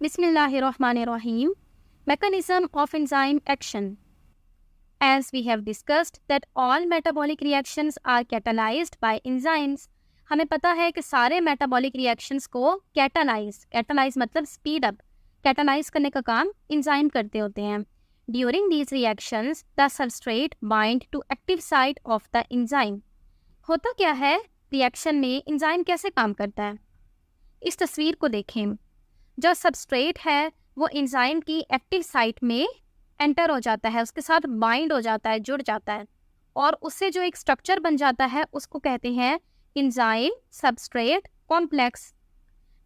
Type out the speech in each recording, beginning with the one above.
Bismillahirrahmanirrahim. Mechanism of enzyme action. As we have discussed that all metabolic reactions are catalyzed by enzymes. हमें पता है कि सारे metabolic reactions को catalyze मतलब speed up, catalyze करने का काम enzyme करते होते हैं. During these reactions, the substrate bind to active site of the enzyme. होता क्या है रिएक्शन में, enzyme कैसे काम करता है? इस तस्वीर को देखें. जो सबस्ट्रेट है वो एंजाइम की एक्टिव साइट में एंटर हो जाता है, उसके साथ बाइंड हो जाता है, जुड़ जाता है, और उससे जो एक स्ट्रक्चर बन जाता है उसको कहते हैं एंजाइम सबस्ट्रेट कॉम्प्लेक्स.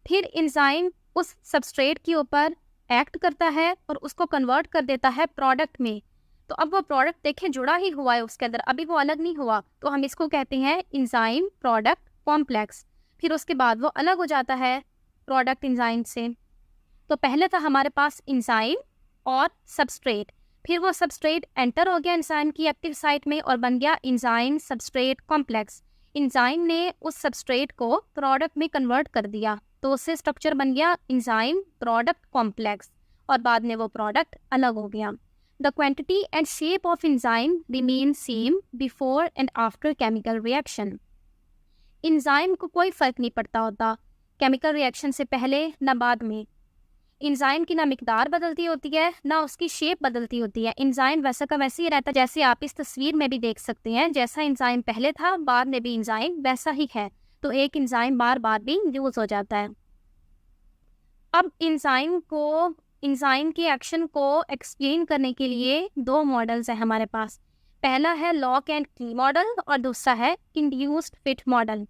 फिर एंजाइम उस सबस्ट्रेट के ऊपर एक्ट करता है और उसको कन्वर्ट कर देता है प्रोडक्ट में. तो अब वो प्रोडक्ट देखें जुड़ा ही हुआ है उसके अंदर, अभी वो अलग नहीं हुआ, तो हम इसको कहते हैं एंजाइम प्रोडक्ट कॉम्प्लेक्स. फिर उसके बाद वो अलग हो जाता है प्रोडक्ट एंजाइम से. तो पहले था हमारे पास एंजाइम और सबस्ट्रेट, फिर वो सबस्ट्रेट एंटर हो गया एंजाइम की एक्टिव साइट में और बन गया एंजाइम सबस्ट्रेट कॉम्प्लेक्स. एंजाइम ने उस सबस्ट्रेट को प्रोडक्ट में कन्वर्ट कर दिया, तो उससे स्ट्रक्चर बन गया एंजाइम प्रोडक्ट कॉम्प्लेक्स, और बाद में वो प्रोडक्ट अलग हो गया. The quantity and shape of enzyme remain same before and after chemical reaction. Enzyme को कोई फ़र्क नहीं पड़ता होता केमिकल रिएक्शन से पहले न बाद में. एंजाइम की ना मिकदार बदलती होती है ना उसकी शेप बदलती होती है. एंजाइम वैसा का वैसे ही रहता है, जैसे आप इस तस्वीर में भी देख सकते हैं. जैसा एंजाइम पहले था बाद में भी एंजाइम वैसा ही है. तो एक एंजाइम बार बार भी यूज़ हो जाता है. अब एंजाइम के एक्शन को एक्सप्लेन करने के लिए दो मॉडल्स हैं हमारे पास. पहला है लॉक एंड की मॉडल और दूसरा है इंड्यूस्ड फिट मॉडल.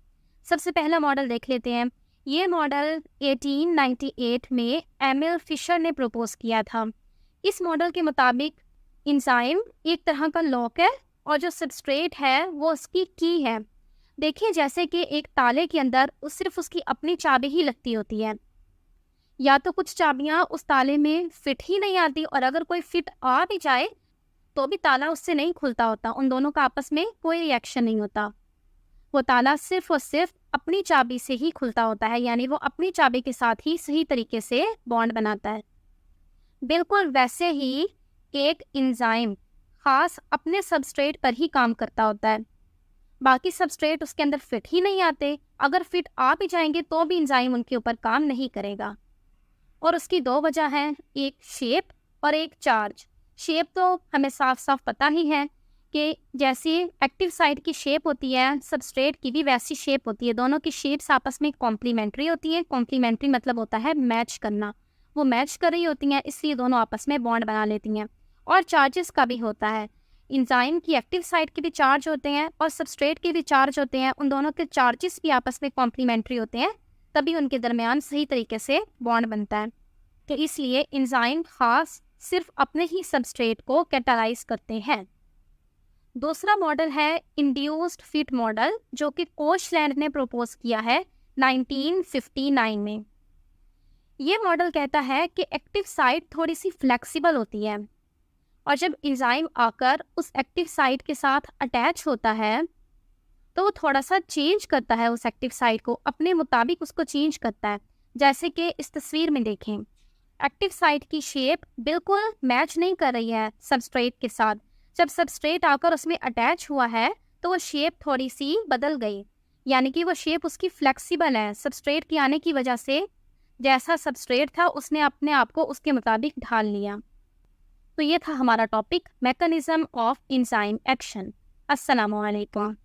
सबसे पहला मॉडल देख लेते हैं. ये मॉडल 1898 में एमिल फिशर ने प्रपोज किया था. इस मॉडल के मुताबिक एंजाइम एक तरह का लॉक है और जो सबस्ट्रेट है वो उसकी की है. देखिए जैसे कि एक ताले के अंदर सिर्फ उसकी अपनी चाबी ही लगती होती है, या तो कुछ चाबियां उस ताले में फिट ही नहीं आती, और अगर कोई फिट आ भी जाए तो भी ताला उससे नहीं खुलता होता. उन दोनों का आपस में कोई रिएक्शन नहीं होता. वो ताला सिर्फ और सिर्फ अपनी चाबी से ही खुलता होता है, यानी वो अपनी चाबी के साथ ही सही तरीके से बॉन्ड बनाता है. बिल्कुल वैसे ही एक एंजाइम खास अपने सबस्ट्रेट पर ही काम करता होता है. बाकी सबस्ट्रेट उसके अंदर फिट ही नहीं आते, अगर फिट आ भी जाएंगे तो भी एंजाइम उनके ऊपर काम नहीं करेगा. और उसकी दो वजह हैं, एक शेप और एक चार्ज. शेप तो हमें साफ साफ पता ही है कि जैसी एक्टिव साइट की शेप होती है सबस्ट्रेट की भी वैसी शेप होती है. दोनों की शेप्स आपस में कॉम्प्लीमेंट्री होती हैं. कॉम्प्लीमेंट्री मतलब होता है मैच करना. वो मैच कर रही होती हैं, इसलिए दोनों आपस में बॉन्ड बना लेती हैं. और चार्जेस का भी होता है. एंजाइम की एक्टिव साइट के भी चार्ज होते हैं और सबस्ट्रेट के भी चार्ज होते हैं. उन दोनों के चार्जेस भी आपस में कॉम्प्लीमेंट्री होते हैं, तभी उनके दरमियान सही तरीके से बॉन्ड बनता है. तो इसलिए एंजाइम खास सिर्फ अपने ही सबस्ट्रेट को कैटालाइज करते हैं. दूसरा मॉडल है इंड्यूस्ड फिट मॉडल, जो कि कोशलैंड ने प्रपोज किया है 1959 में. ये मॉडल कहता है कि एक्टिव साइट थोड़ी सी फ्लेक्सिबल होती है, और जब एंजाइम आकर उस एक्टिव साइट के साथ अटैच होता है तो वो थोड़ा सा चेंज करता है उस एक्टिव साइट को, अपने मुताबिक उसको चेंज करता है. जैसे कि इस तस्वीर में देखें, एक्टिव साइट की शेप बिल्कुल मैच नहीं कर रही है सबस्ट्रेट के साथ. जब सबस्ट्रेट आकर उसमें अटैच हुआ है तो वो शेप थोड़ी सी बदल गई, यानी कि वो शेप उसकी फ्लेक्सिबल है. सबस्ट्रेट के आने की वजह से जैसा सबस्ट्रेट था उसने अपने आप को उसके मुताबिक ढाल लिया. तो ये था हमारा topic mechanism of enzyme action. अस्सलामु अलैकुम.